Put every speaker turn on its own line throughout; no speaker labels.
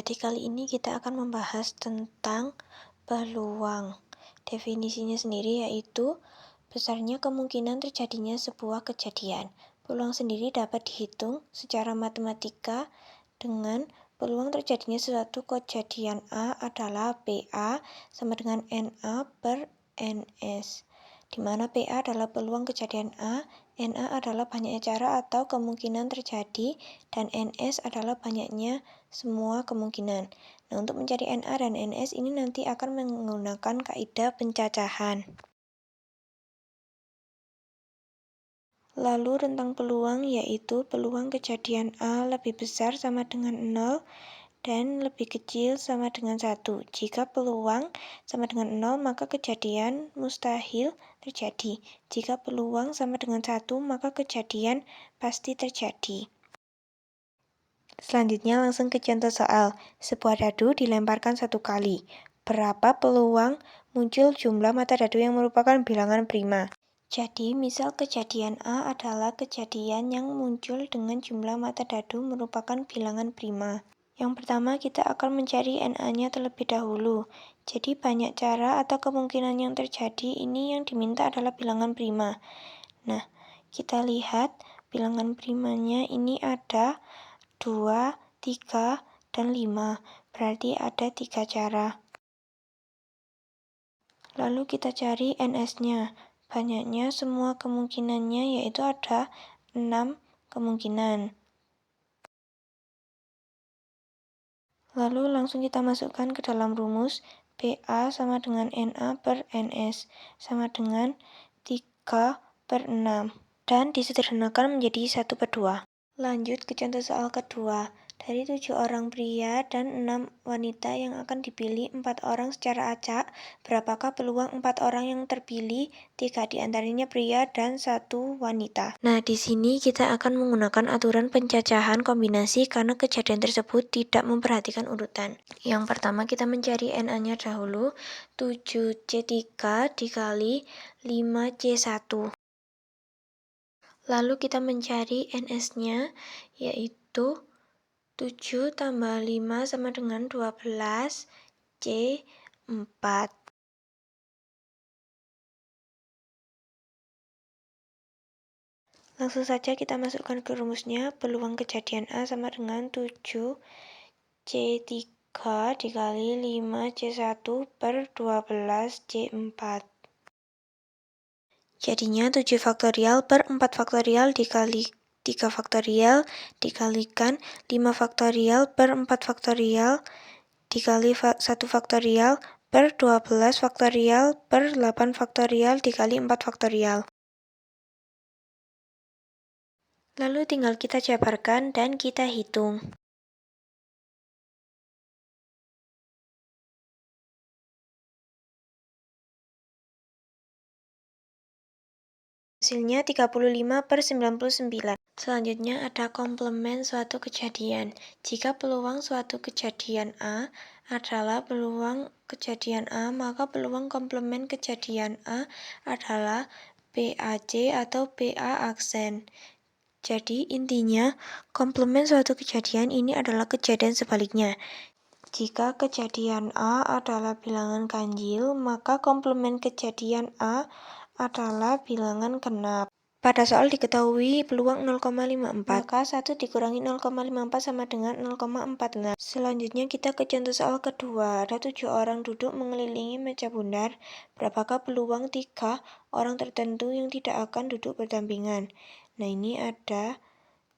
Jadi kali ini kita akan membahas tentang peluang. Definisinya sendiri yaitu besarnya kemungkinan terjadinya sebuah kejadian. Peluang sendiri dapat dihitung secara matematika dengan peluang terjadinya suatu kejadian A adalah PA sama dengan NA per NS. Di mana PA adalah peluang kejadian A, NA adalah banyaknya cara atau kemungkinan terjadi, dan NS adalah banyaknya semua kemungkinan. Nah, untuk mencari NA dan NS ini nanti akan menggunakan kaidah pencacahan. Lalu rentang peluang yaitu peluang kejadian A lebih besar sama dengan 0 dan lebih kecil sama dengan 1. Jika peluang sama dengan 0 maka kejadian mustahil terjadi. Jika peluang sama dengan 1 maka kejadian pasti terjadi. Selanjutnya langsung ke contoh soal. Sebuah dadu dilemparkan 1 kali. Berapa peluang muncul jumlah mata dadu yang merupakan bilangan prima? Jadi, misal kejadian A adalah kejadian yang muncul dengan jumlah mata dadu merupakan bilangan prima. Yang pertama, kita akan mencari NA-nya terlebih dahulu. Jadi, banyak cara atau kemungkinan yang terjadi ini yang diminta adalah bilangan prima. Nah, kita lihat bilangan primanya ini ada 2, 3, dan 5. Berarti ada 3 cara. Lalu kita cari NS-nya. Banyaknya semua kemungkinannya yaitu ada 6 kemungkinan. Lalu langsung kita masukkan ke dalam rumus. PA sama dengan NA per NS sama dengan 3 per 6. Dan disederhanakan menjadi 1/2. Lanjut ke contoh soal kedua. Dari 7 orang pria dan 6 wanita yang akan dipilih 4 orang secara acak, berapakah peluang 4 orang yang terpilih? 3 diantaranya pria dan 1 wanita. Nah, di sini kita akan menggunakan aturan pencacahan kombinasi karena kejadian tersebut tidak memperhatikan urutan. Yang pertama kita mencari NA-nya dahulu, 7C3 dikali 5C1. Lalu kita mencari NS-nya, yaitu 7 tambah 5 sama dengan 12, C4. Langsung saja kita masukkan ke rumusnya, peluang kejadian A sama dengan 7C3 dikali 5C1 per 12C4. Jadinya 7 faktorial per 4 faktorial dikali 3 faktorial dikalikan 5 faktorial per 4 faktorial dikali 1 faktorial per 12 faktorial per 8 faktorial dikali 4 faktorial. Lalu tinggal kita jabarkan dan kita hitung. Hasilnya 35/99. Selanjutnya ada komplement suatu kejadian. Jika peluang suatu kejadian A adalah peluang kejadian A, maka peluang komplement kejadian A adalah PAC atau PA aksen. Jadi intinya, komplement suatu kejadian ini adalah kejadian sebaliknya. Jika kejadian A adalah bilangan ganjil, maka komplement kejadian A adalah bilangan genap. Pada soal diketahui peluang 0,54, maka 1 dikurangi 0,54 sama dengan 0,46. Selanjutnya kita ke contoh soal kedua. Ada 7 orang duduk mengelilingi meja bundar. Berapakah peluang 3 orang tertentu yang tidak akan duduk berdampingan? Nah, ini ada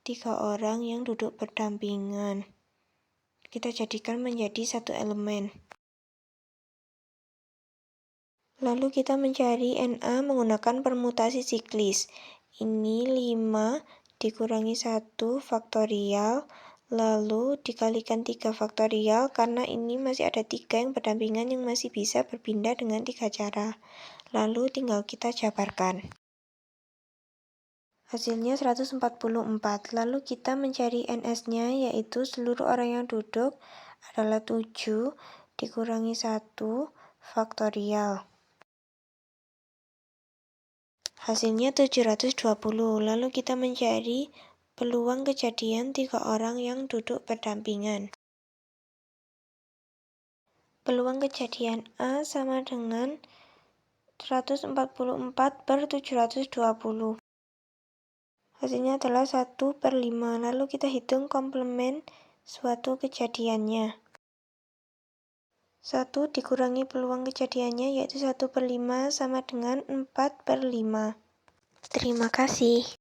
3 orang yang duduk berdampingan. Kita jadikan menjadi satu elemen. Lalu kita mencari NA menggunakan permutasi siklis. Ini 5 dikurangi 1 faktorial, lalu dikalikan 3 faktorial, karena ini masih ada 3 yang berdampingan yang masih bisa berpindah dengan 3 cara. Lalu tinggal kita jabarkan. Hasilnya 144. Lalu kita mencari NS-nya, yaitu seluruh orang yang duduk adalah 7 dikurangi 1 faktorial. Hasilnya 720. Lalu kita mencari peluang kejadian 3 orang yang duduk berdampingan. Peluang kejadian A sama dengan 144/720. Hasilnya adalah 1/5. Lalu kita hitung komplement suatu kejadiannya. 1 dikurangi peluang kejadiannya, yaitu 1/5 sama dengan 4/5. Terima kasih.